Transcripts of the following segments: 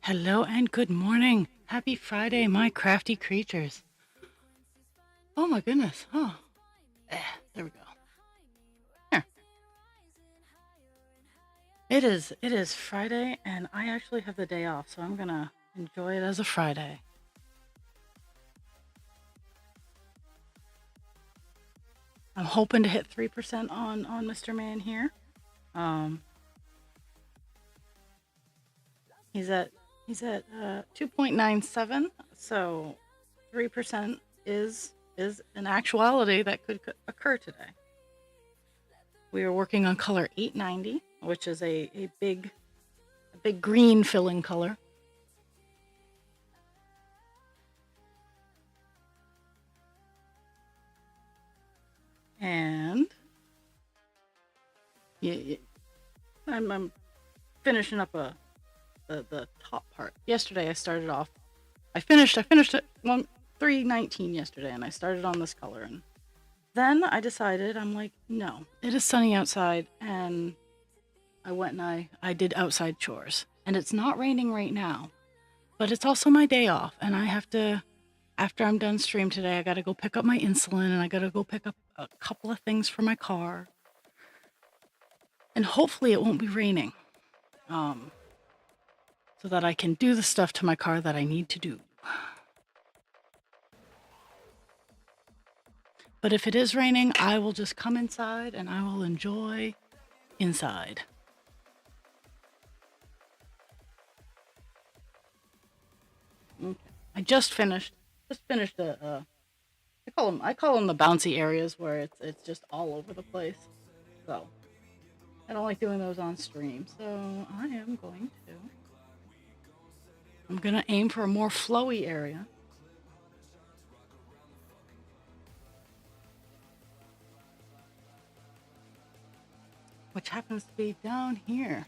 Hello and good morning. Happy Friday, my crafty creatures. Oh my goodness. Oh, there we go. Here. It is Friday and I actually have the day off, so I'm gonna enjoy it as a Friday. I'm hoping to hit 3% on Mr. Man here. He's at 2.97, so 3% is an actuality that could occur today. We are working on color 890, which is a big green filling color. And I'm finishing up the top part. Yesterday I started off. I finished at 319 yesterday, and I started on this color, and then I decided, I'm like, no, it is sunny outside, and I went and I did outside chores, and it's not raining right now, but it's also my day off, and I have to. After I'm done stream today, I got to go pick up my insulin, and I got to go pick up a couple of things for my car. And hopefully it won't be raining, so that I can do the stuff to my car that I need to do. But if it is raining, I will just come inside and I will enjoy inside. Okay. I just finished the I call them the bouncy areas, where it's just all over the place. So I don't like doing those on stream. So I'm gonna aim for a more flowy area. Which happens to be down here.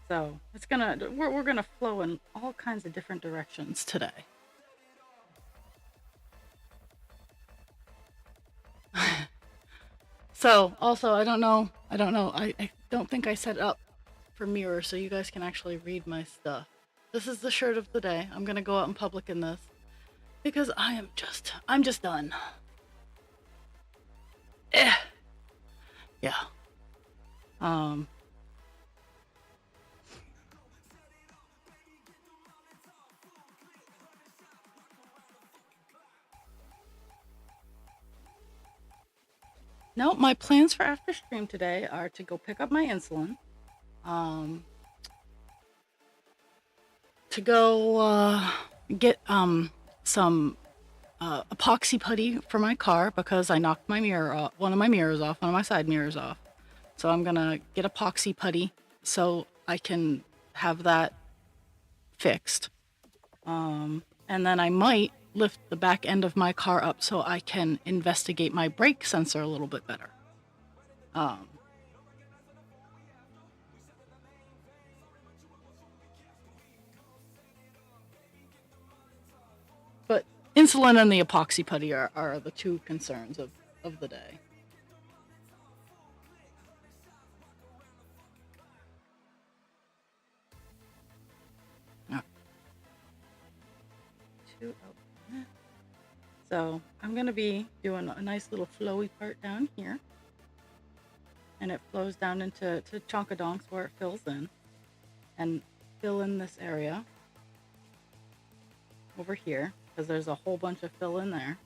So we're gonna flow in all kinds of different directions today. So also, I don't know. I don't think I set it up for mirror, so you guys can actually read my stuff. This is the shirt of the day. I'm gonna go out in public in this because I'm just done. Yeah. No, my plans for after stream today are to go pick up my insulin, to go get some epoxy putty for my car, because I knocked my mirror off, one of my side mirrors off. So I'm gonna get epoxy putty so I can have that fixed. And then I might lift the back end of my car up so I can investigate my brake sensor a little bit better. But insulin and the epoxy putty are the two concerns of the day. So I'm going to be doing a nice little flowy part down here. And it flows down into chonkadonks where it fills in. And fill in this area over here because there's a whole bunch of fill in there.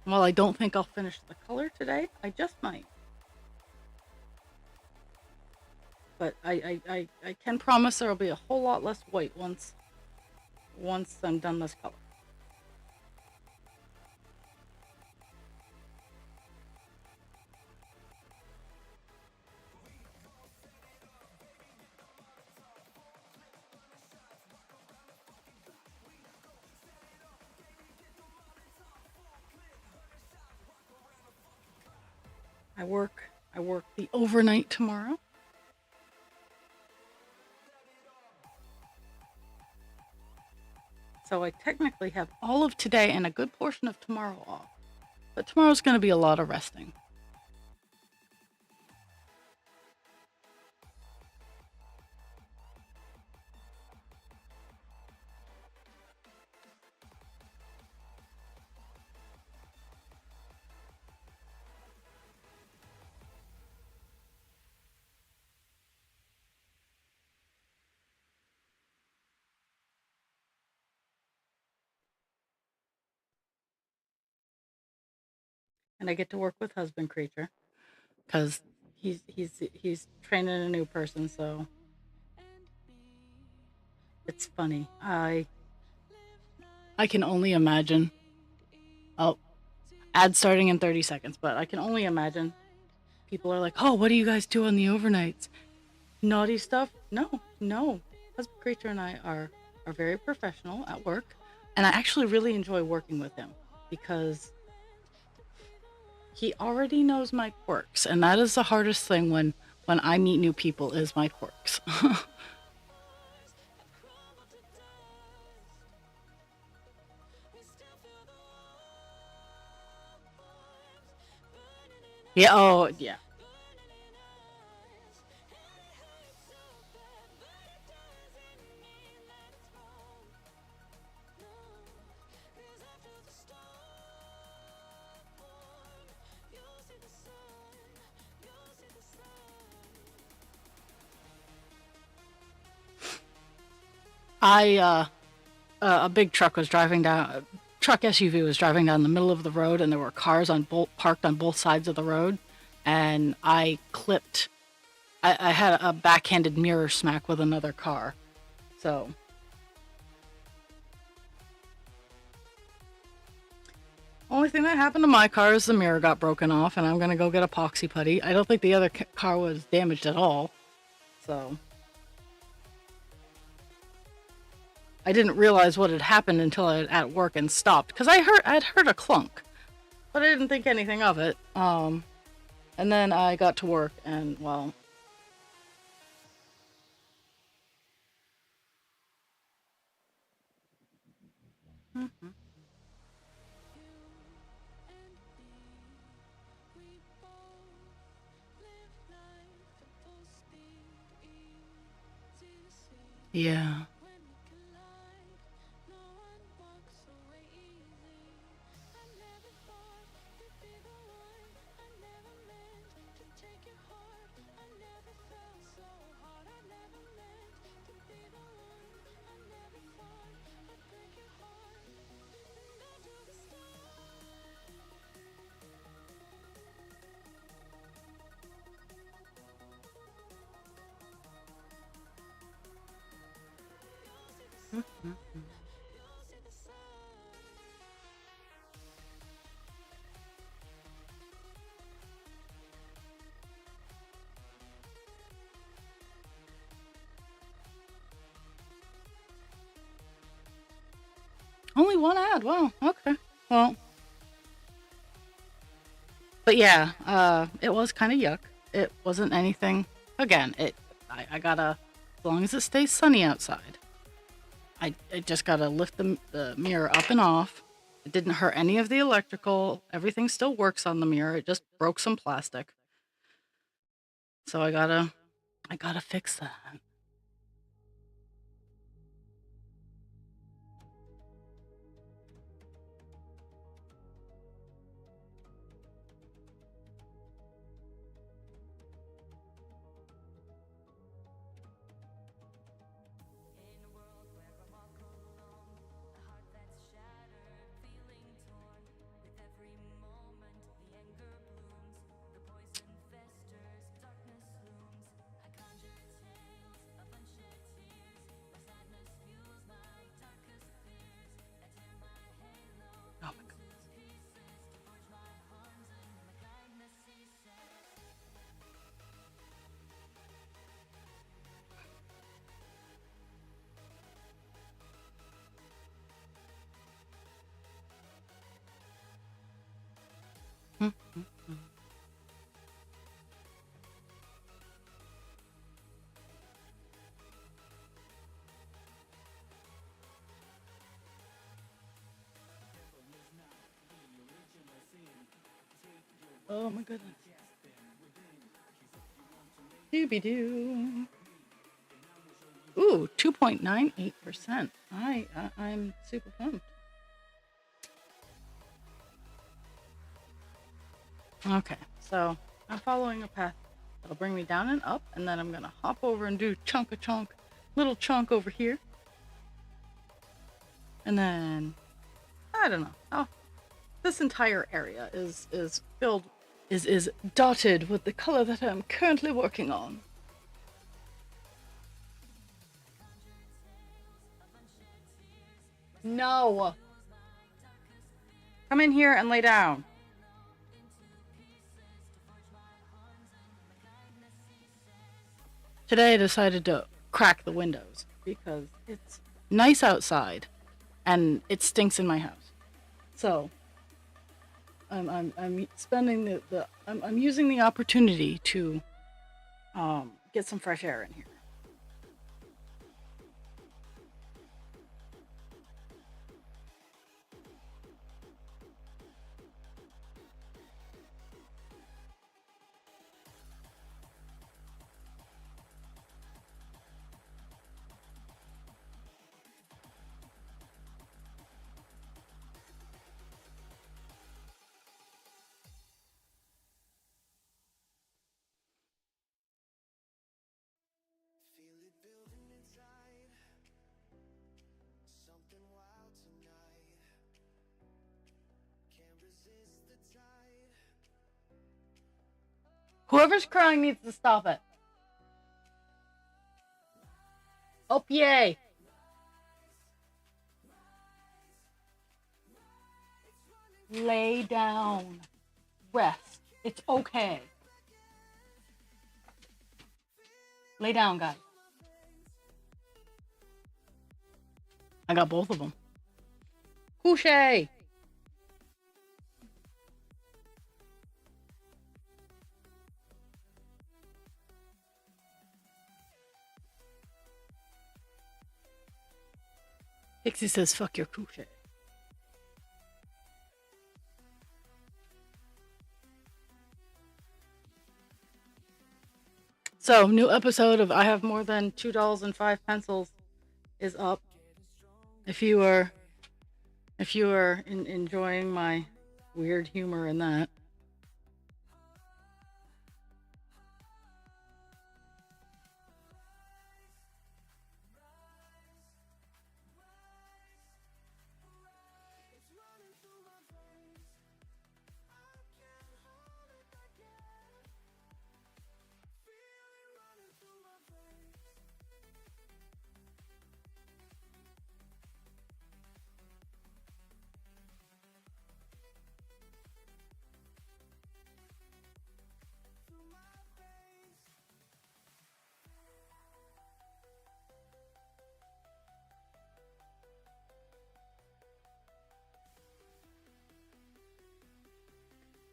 Well, I don't think I'll finish the color today. I just might. But I can promise there will be a whole lot less white once I'm done this color. I work the overnight tomorrow. So I technically have all of today and a good portion of tomorrow off. But tomorrow's going to be a lot of resting. And I get to work with Husband Creature because he's training a new person, so it's funny. I can only imagine. Oh, ad starting in 30 seconds, but I can only imagine. People are like, "Oh, what do you guys do on the overnights? Naughty stuff?" No. Husband Creature and I are very professional at work, and I actually really enjoy working with him because he already knows my quirks, and that is the hardest thing when I meet new people is my quirks. Yeah. Oh, yeah. I a big truck was driving down. Truck SUV was driving down the middle of the road, and there were cars on parked on both sides of the road, and I clipped. I had a backhanded mirror smack with another car, so only thing that happened to my car is the mirror got broken off, and I'm gonna go get epoxy putty. I don't think the other car was damaged at all, so I didn't realize what had happened until I was at work and stopped because I'd heard a clunk, but I didn't think anything of it. And then I got to work, and well, mhm. Yeah. Mhm. Only one ad. Wow. Okay. Well, but yeah, it was kind of yuck. It wasn't anything. Again, I gotta, as long as it stays sunny outside, I just gotta lift the mirror up and off. It didn't hurt any of the electrical. Everything still works on the mirror. It just broke some plastic. So I gotta fix that. Oh my god. Oh my goodness. Doobie doo. Ooh, 2.98%. I'm super pumped. Okay, so I'm following a path that'll bring me down and up, and then I'm gonna hop over and do little chunk over here. And then I don't know. Oh, this entire area is filled is dotted with the color that I'm currently working on. No. Come in here and lay down. Today I decided to crack the windows because it's nice outside and it stinks in my house. So I'm spending I'm using the opportunity to get some fresh air in here. Whoever's crying needs to stop it. Oh, yay! Lay down. Rest. It's okay. Lay down, guys. I got both of them. Couche! Pixie says, fuck your couche. So, new episode of I Have More Than $2.05 is up. If you are enjoying my weird humor in that.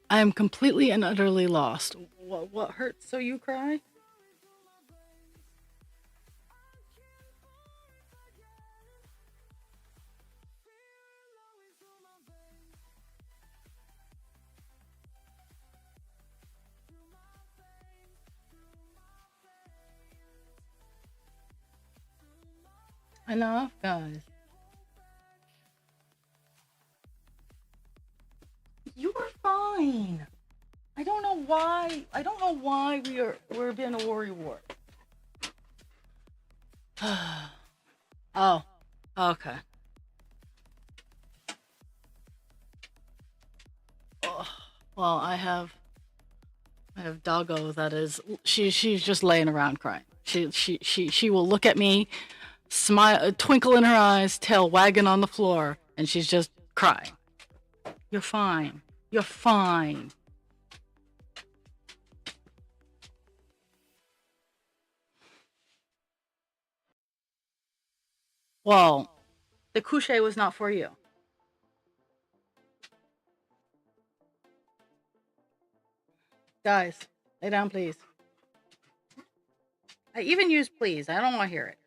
I am completely and utterly lost. What hurts so you cry? Enough, guys. You are fine. I don't know why. I don't know why we're being a worry wart. Oh, okay. Oh, well, I have Doggo. That is, she's just laying around crying. She will look at me, smile, a twinkle in her eyes, tail wagging on the floor, and she's just crying. You're fine. You're fine. Well, the couche was not for you. Guys, lay down, please. I even use please. I don't want to hear it.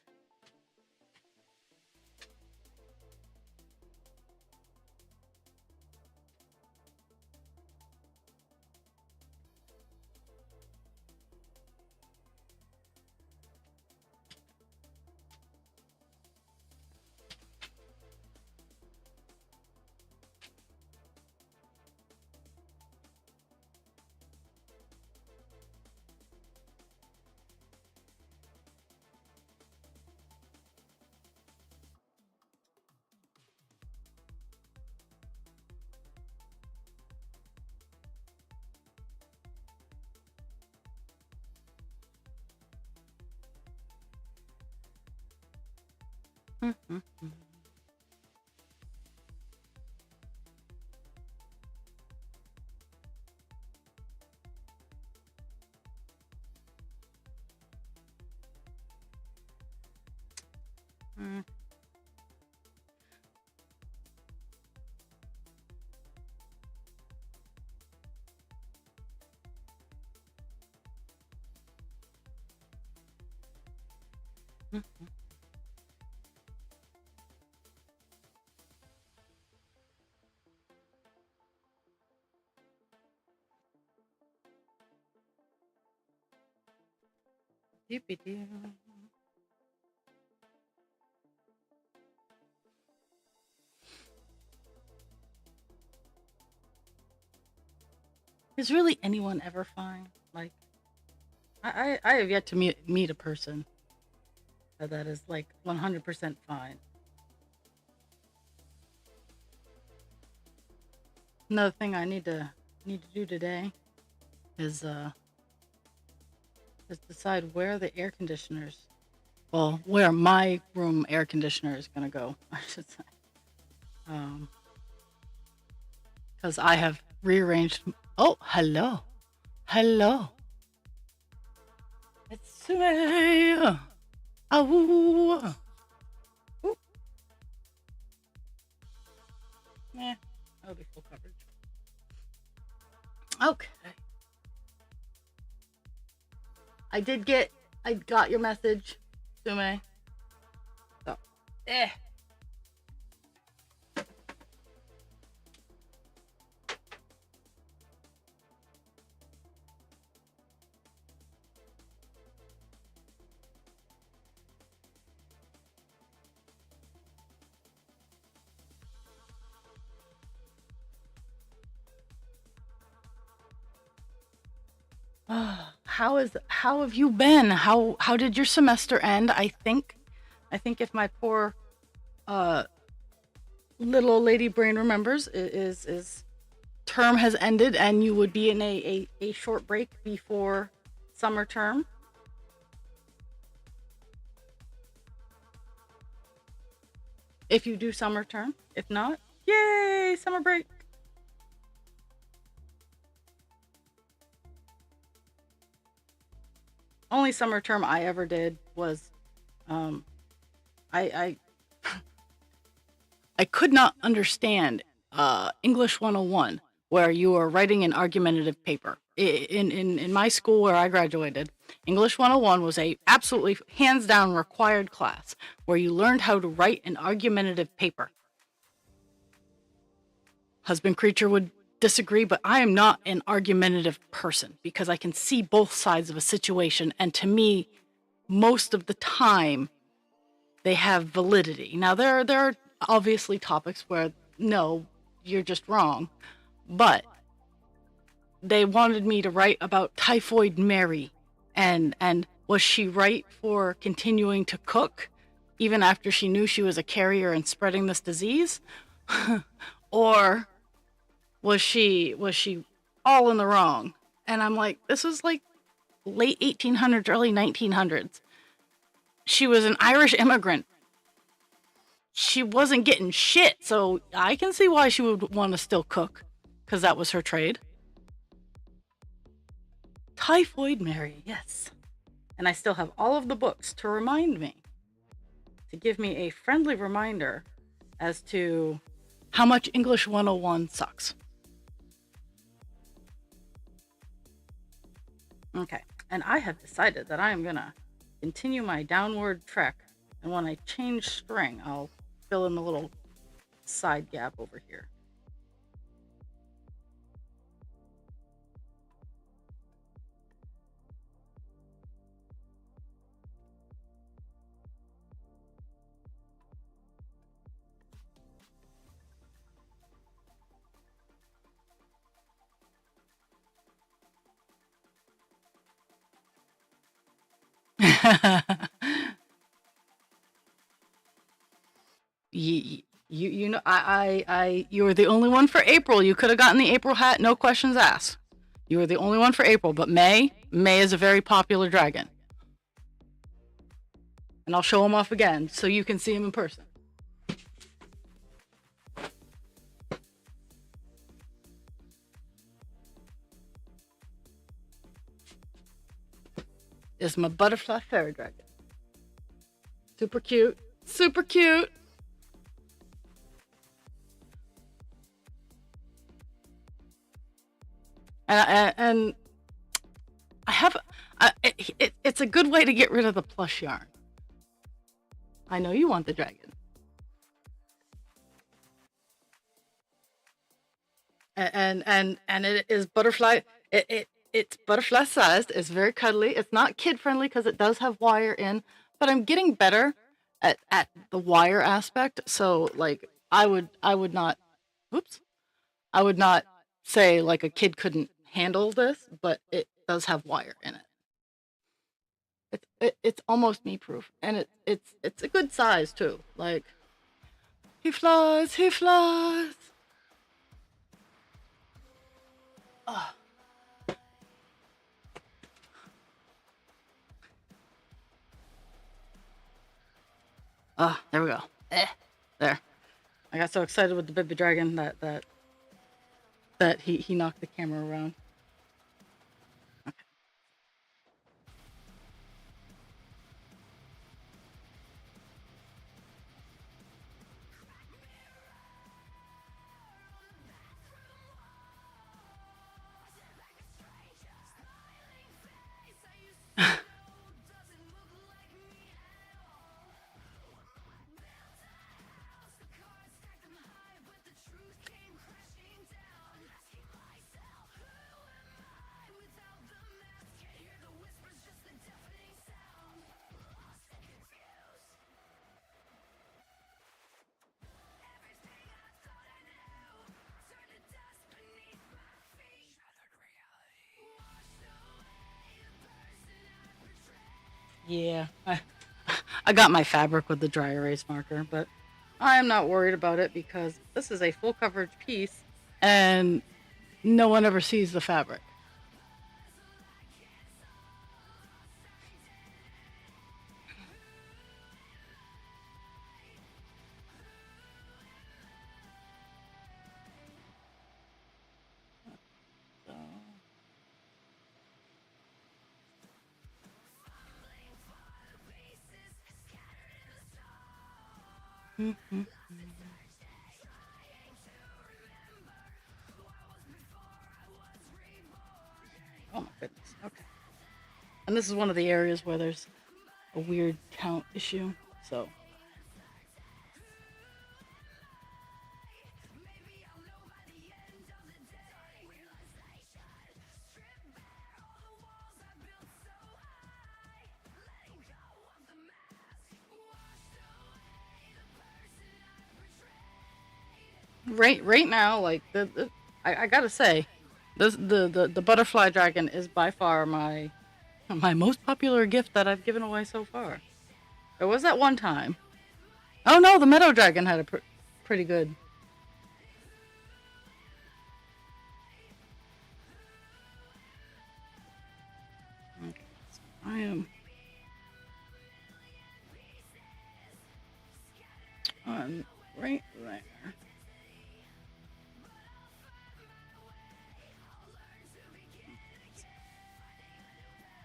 Is really anyone ever fine? Like, I have yet to meet a person that is like 100% fine. Another thing I need to do today is decide where the air conditioners, well, where my room air conditioner is gonna go, I should say. Because I have rearranged. Oh, hello. It's me. Oh. Yeah, that'll be full coverage. Okay. I got your message, Sume. So, how have you been? How did your semester end? I think if my poor little old lady brain remembers, is term has ended and you would be in a short break before summer term. If you do summer term. If not, yay, summer break. Only summer term I ever did was I I could not understand English 101 where you are writing an argumentative paper. In my school where I graduated, English 101 was a absolutely hands down required class where you learned how to write an argumentative paper. Husband Creature would disagree, but I am not an argumentative person because I can see both sides of a situation, and to me, most of the time, they have validity. Now there are obviously topics where no, you're just wrong, but they wanted me to write about Typhoid Mary, and was she right for continuing to cook even after she knew she was a carrier and spreading this disease? Or was she all in the wrong? And I'm like, this was like late 1800s, early 1900s. She was an Irish immigrant. She wasn't getting shit, so I can see why she would want to still cook, because that was her trade. Typhoid Mary, yes. And I still have all of the books to remind me, to give me a friendly reminder as to how much English 101 sucks. Okay, and I have decided that I am gonna continue my downward trek, and when I change string, I'll fill in the little side gap over here. You know, you were the only one for April. You could have gotten the April hat, no questions asked. You were the only one for April, but May is a very popular dragon. And I'll show him off again so you can see him in person. Is my butterfly fairy dragon. Super cute. Super cute. And I have it's a good way to get rid of the plush yarn. I know you want the dragon. And it is butterfly. It's butterfly sized. It's very cuddly. It's not kid friendly because it does have wire in, but I'm getting better at the wire aspect. So like I would not, oops, I would not say like a kid couldn't handle this, but it does have wire in it. It's almost me proof, and it's a good size too. Like he flies, he flies. Oh. Ah, there we go. There. I got so excited with the baby dragon that he knocked the camera around. Yeah, I got my fabric with the dry erase marker, but I am not worried about it because this is a full coverage piece and no one ever sees the fabric. So. Mm-hmm. Oh my goodness. Okay. And this is one of the areas where there's a weird count issue. So. right now, like I gotta say, the butterfly dragon is by far my most popular gift that I've given away so far. There was that one time. Oh no, the meadow dragon had a pretty good. Okay, so I am on right there.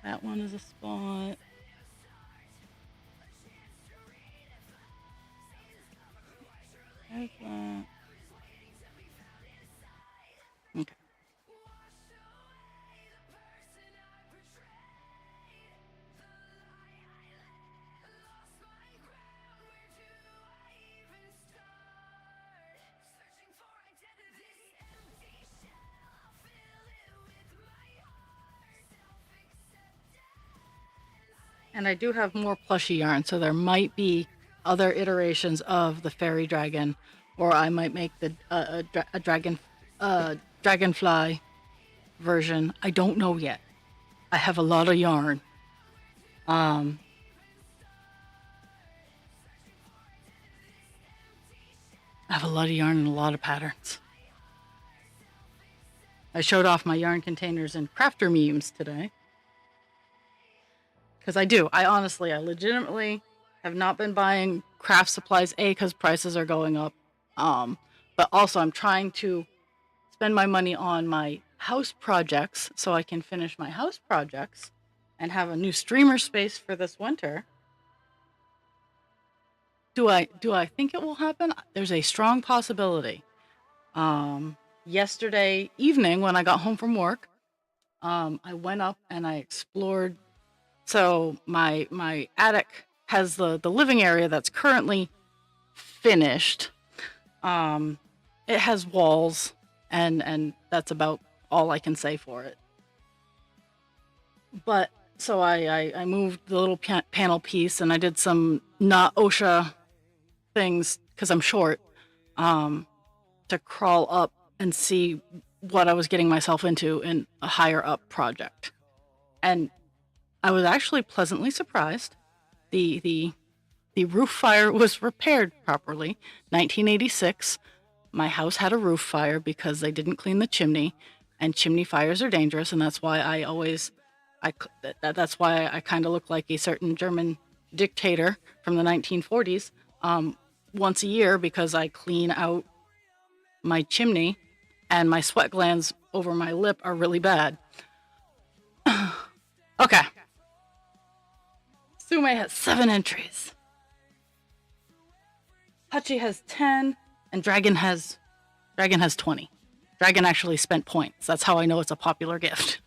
That one is a spot. There's that. Okay. And I do have more plushy yarn, so there might be other iterations of the fairy dragon, or I might make the a dragonfly version. I don't know yet. I have a lot of yarn. Um, I have a lot of yarn and a lot of patterns. I showed off my yarn containers and crafter memes today. Because I do. I legitimately have not been buying craft supplies, A, because prices are going up. But also I'm trying to spend my money on my house projects so I can finish my house projects and have a new streamer space for this winter. Do I think it will happen? There's a strong possibility. Yesterday evening when I got home from work, I went up and I explored. So my attic has the living area that's currently finished. It has walls and that's about all I can say for it. But so I moved the little panel piece and I did some not OSHA things because I'm short, to crawl up and see what I was getting myself into in a higher up project. And I was actually pleasantly surprised. The roof fire was repaired properly. 1986. My house had a roof fire because they didn't clean the chimney, and chimney fires are dangerous, and that's why that's why I kind of look like a certain German dictator from the 1940s. Once a year because I clean out my chimney, and my sweat glands over my lip are really bad. Okay. Sume has 7 entries. Hachi has 10, and Dragon has 20. Dragon actually spent points. That's how I know it's a popular gift.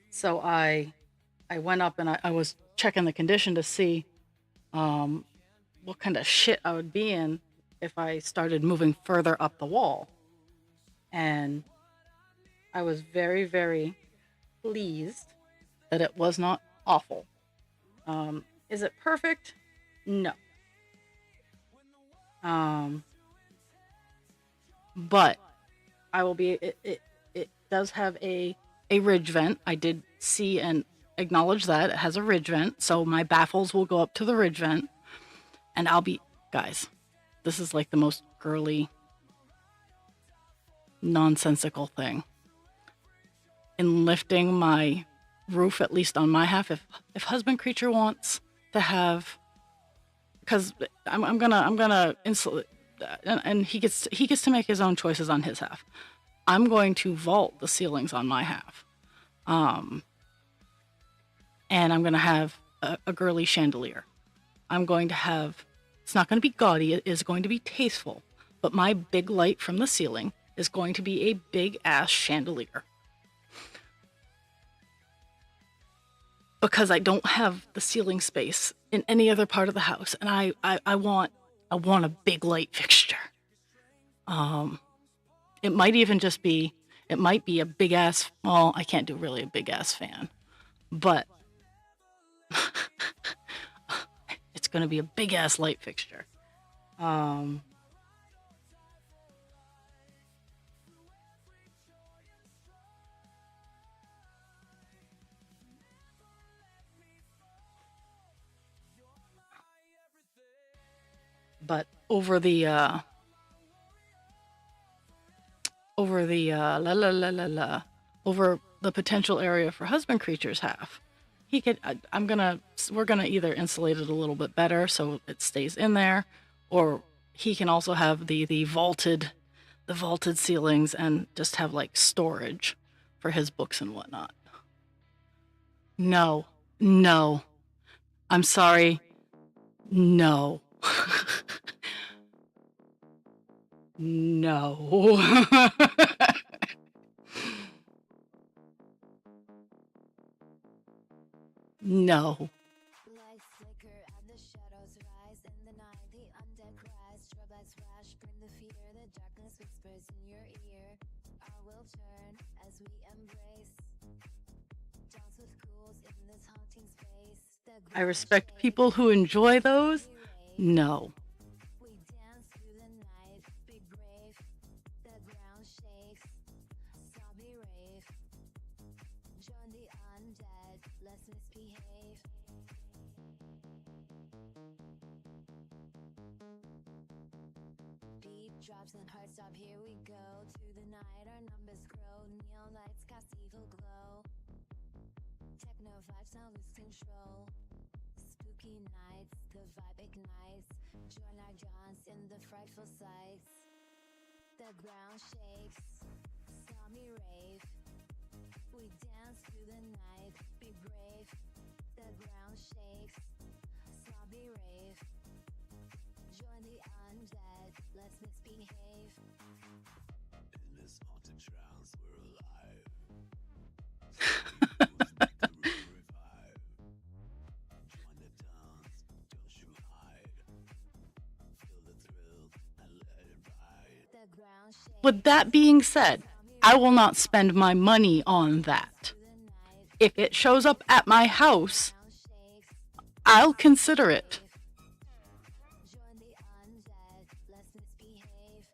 So I went up and I was checking the condition to see what kind of shit I would be in if I started moving further up the wall. And I was very, very pleased that it was not awful. Is it perfect? No. But I will be. It does have a ridge vent. I did see and acknowledge that it has a ridge vent, so my baffles will go up to the ridge vent, and I'll be, guys. This is like the most girly, nonsensical thing. In lifting my roof, at least on my half, if husband creature wants to have, because I'm gonna insulate, and he gets to make his own choices on his half. I'm going to vault the ceilings on my half, and I'm gonna have a girly chandelier. I'm going to have. It's not going to be gaudy. It is going to be tasteful. But my big light from the ceiling is going to be a big ass chandelier. Because I don't have the ceiling space in any other part of the house, and I want a big light fixture. It might even just be a big ass. Well, I can't do really a big ass fan, but going to be a big ass light fixture. But over the over the potential area for husband creature's half, he could. We're gonna either insulate it a little bit better so it stays in there, or he can also have the vaulted ceilings and just have like storage for his books and whatnot. No, I'm sorry, no. No. No. Lights flicker and the shadows rise in the night. The undead cries, strobe lights flash, bring the fear. The darkness whispers in your ear. Our will turn as we embrace. Dance with ghouls in this haunting space. I respect people who enjoy those. No. We dance through the night, be brave. The ground shakes, zombie rave. Join the undead, let's misbehave. Beat drops and heart stop, here we go. To the night our numbers grow. Neon lights cast evil glow. Techno vibes now lose control. Spooky nights, the vibe ignites. Join our dance in the frightful sights. The ground shakes, zombie rave. We dance through the night, be brave. The ground shakes, zombie rave. Join the undead, let's misbehave. In this haunted trance, we're alive. Join the dance, don't you hide. Feel the thrill and let it ride. The ground shakes. With that being said, I will not spend my money on that. If it shows up at my house, I'll consider it. Join the undead, let's misbehave.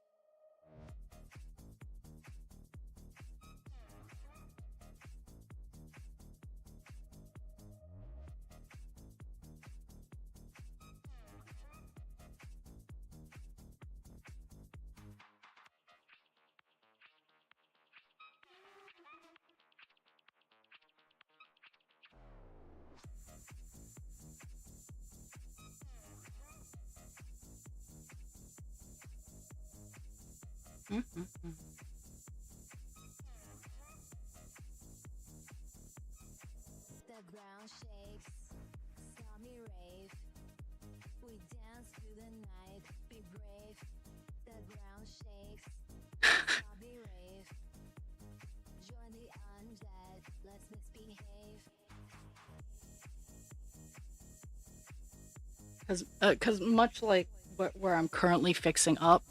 The ground shakes, zombie rave. We dance through the night, be brave. The ground shakes, zombie rave. Join the undead, let's misbehave. Because much like where I'm currently fixing up,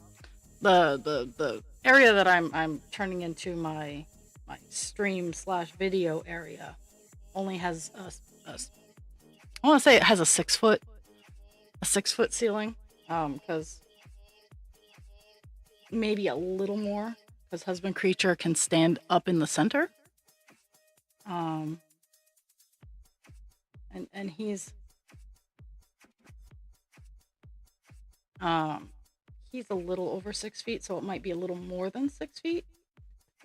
the area that I'm turning into my stream/video area only has I want to say it has a 6 foot ceiling, because maybe a little more, because husband creature can stand up in the center, and he's a little over 6 feet, so it might be a little more than 6 feet.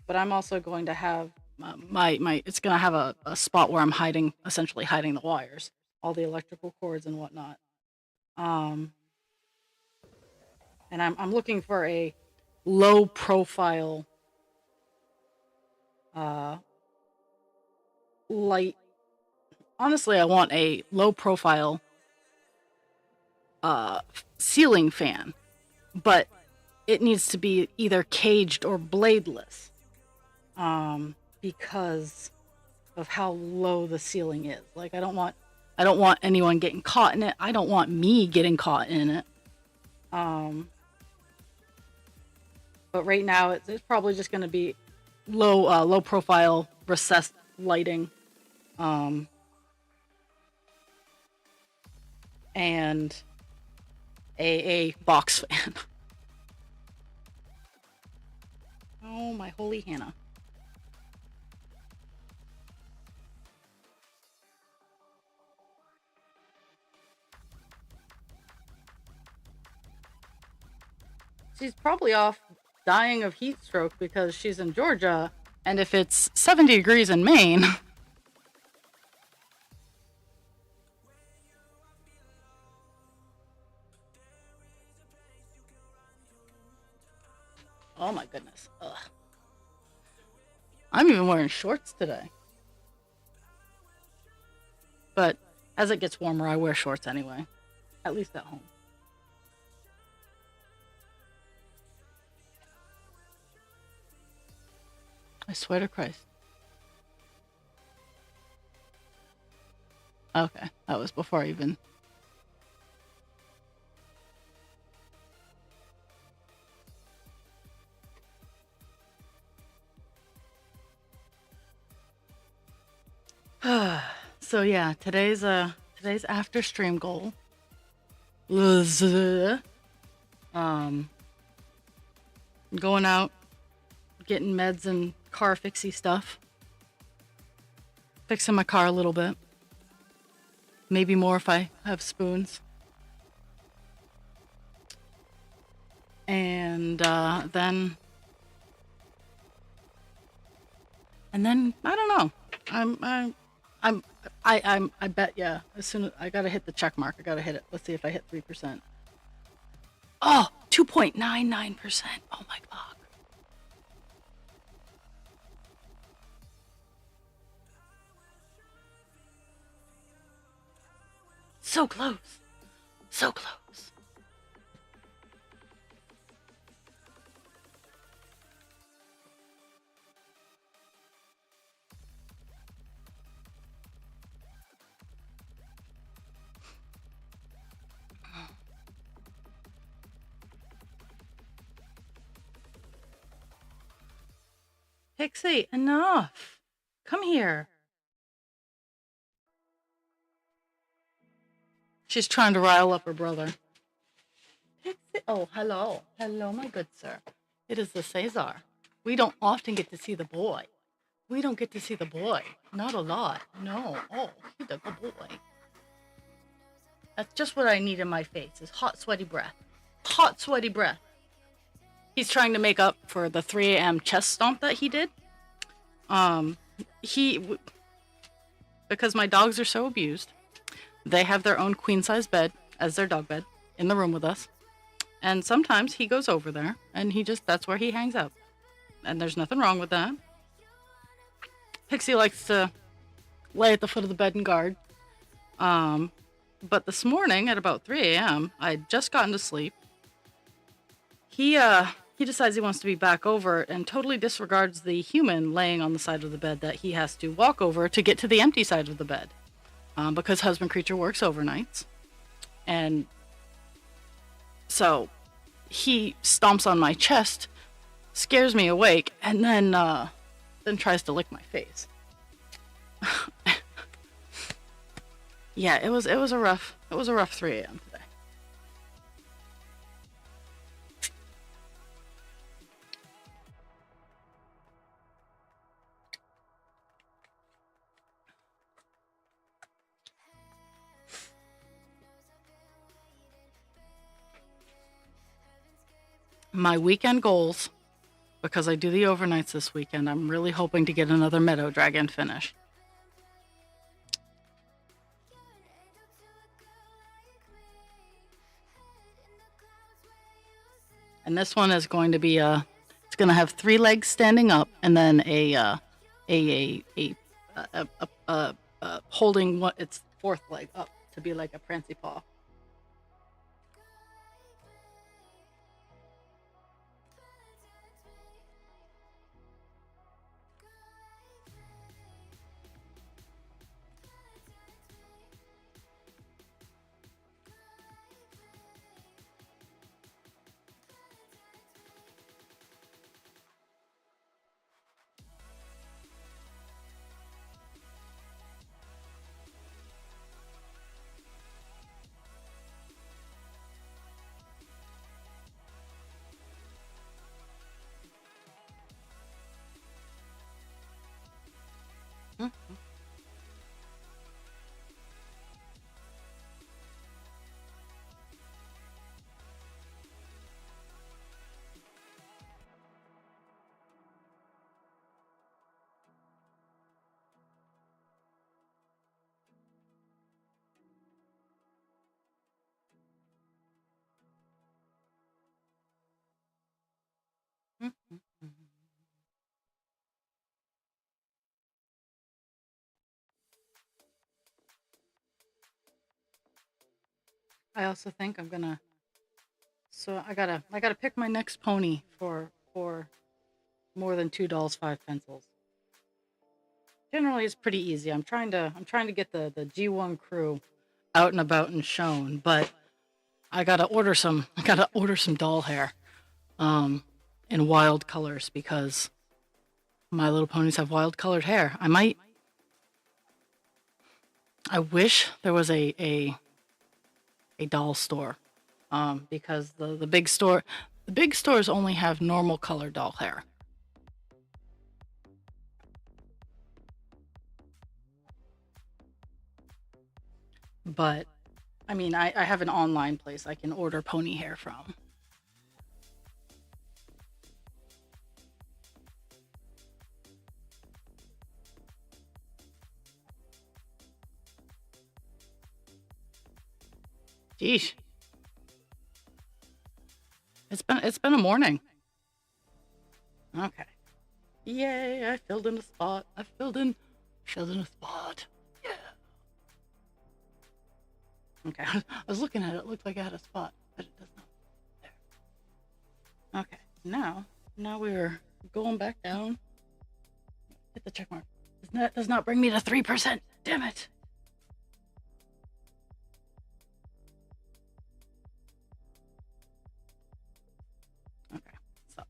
But I'm also going to have it's going to have a spot where I'm essentially hiding the wires, all the electrical cords and whatnot. And I'm looking for a low profile light. Honestly, I want a low profile ceiling fan, but it needs to be either caged or bladeless, because of how low the ceiling is. Like, I don't want anyone getting caught in it. I don't want me getting caught in it. But right now it's probably just going to be low profile recessed lighting, and and a box fan. Oh, my holy Hannah. She's probably off dying of heat stroke because she's in Georgia, and if it's 70 degrees in Maine. Oh my goodness. Ugh. I'm even wearing shorts today. But as it gets warmer, I wear shorts anyway, at least at home. I swear to Christ. Okay, that was before I even. So yeah, today's after stream goal was going out, getting meds and car fixie stuff, fixing my car a little bit, maybe more if I have spoons, and then I don't know. I bet, yeah. As soon as I gotta hit the check mark, I gotta hit it. Let's see if I hit 3%. Oh, 2.99%. Oh my god. So close. So close. Pixie, enough. Come here. She's trying to rile up her brother. Pixie, oh, hello. Hello, my good sir. It is the Cesar. We don't often get to see the boy. We don't get to see the boy. Not a lot. No. Oh, he's a good boy. That's just what I need in my face is hot, sweaty breath. Hot, sweaty breath. He's trying to make up for the 3 a.m. chest stomp that he did. Because my dogs are so abused, they have their own queen-size bed as their dog bed in the room with us. And sometimes he goes over there and that's where he hangs out. And there's nothing wrong with that. Pixie likes to lay at the foot of the bed and guard. But this morning at about 3 a.m., I had just gotten to sleep. He decides he wants to be back over and totally disregards the human laying on the side of the bed that he has to walk over to get to the empty side of the bed. Because husband creature works overnights. And so he stomps on my chest, scares me awake, and then tries to lick my face. Yeah, it was a rough 3 a.m. today. My weekend goals, because I do the overnights this weekend, I'm really hoping to get another Meadow Dragon finish. And this one is going to be it's going to have 3 legs standing up, and then a holding its 4th leg up to be like a prancy paw. Mhm. Mhm. I also think I'm gonna. So I gotta pick my next pony for more than $2, 5 pencils. Generally, it's pretty easy. I'm trying to get the G1 crew out and about and shown, but I gotta order some doll hair, um, in wild colors because My Little Ponies have wild colored hair. I wish there was a doll store, because the big stores only have normal color doll hair. But I mean, I have an online place I can order pony hair from. Geesh, it's been a morning. Okay. Yay! I filled in a spot. I filled in a spot. Yeah. Okay. I was looking at it. It looked like I had a spot, but it does not. There. Okay. Now we're going back down. Hit the check mark. Does not bring me to 3%. Damn it. Okay. So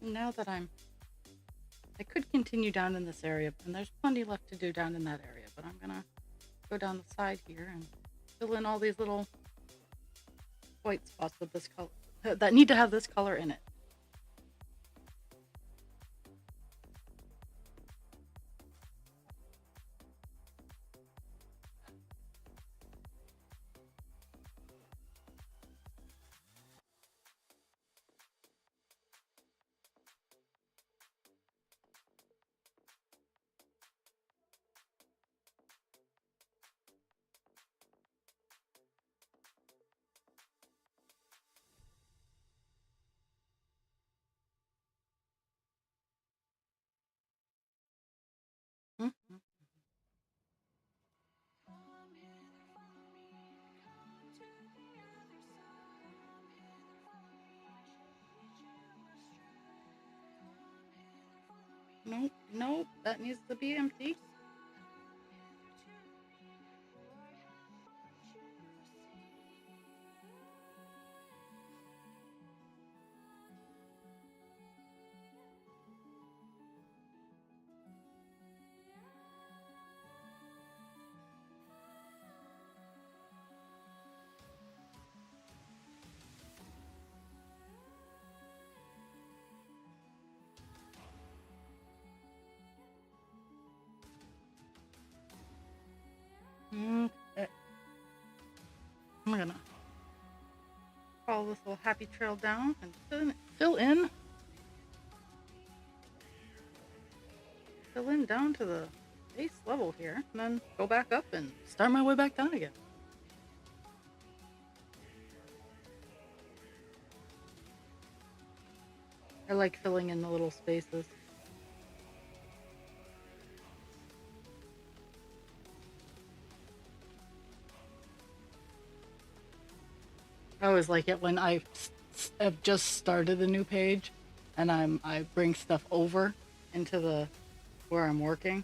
now that I could continue down in this area, and there's plenty left to do down in that area, but I'm gonna go down the side here and fill in all these little white spots with this color that need to have this color in it. Mhm. Nope, nope, that needs to be empty. Okay. I'm gonna follow this little happy trail down and fill in down to the base level here, and then go back up and start my way back down again. I like filling in the little spaces. I always like it when have just started a new page, and I bring stuff over into the where I'm working.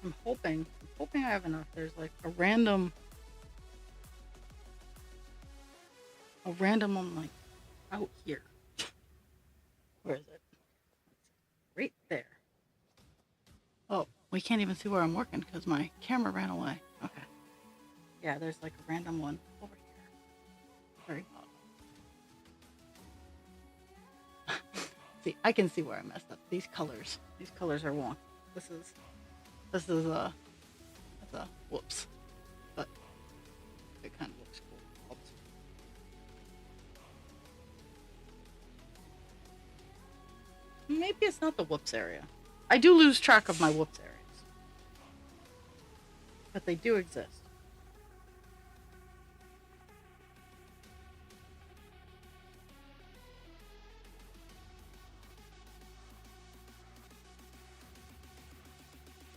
I'm hoping I have enough. There's like a random one like out here. Where is it? Right there. Oh, we can't even see where I'm working because my camera ran away. Okay. Yeah, there's like a random one over here. Very bottom. See, I can see where I messed up. These colors are wrong. This is that's a whoops. But it kind of looks cool. Oops. Maybe it's not the whoops area. I do lose track of my whoops areas. But they do exist.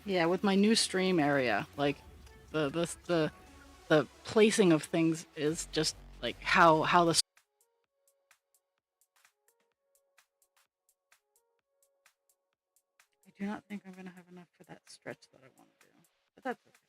Yeah, with my new stream area, like the placing of things is just like how the I do not think I'm gonna have enough for that stretch that I want to do, but that's okay.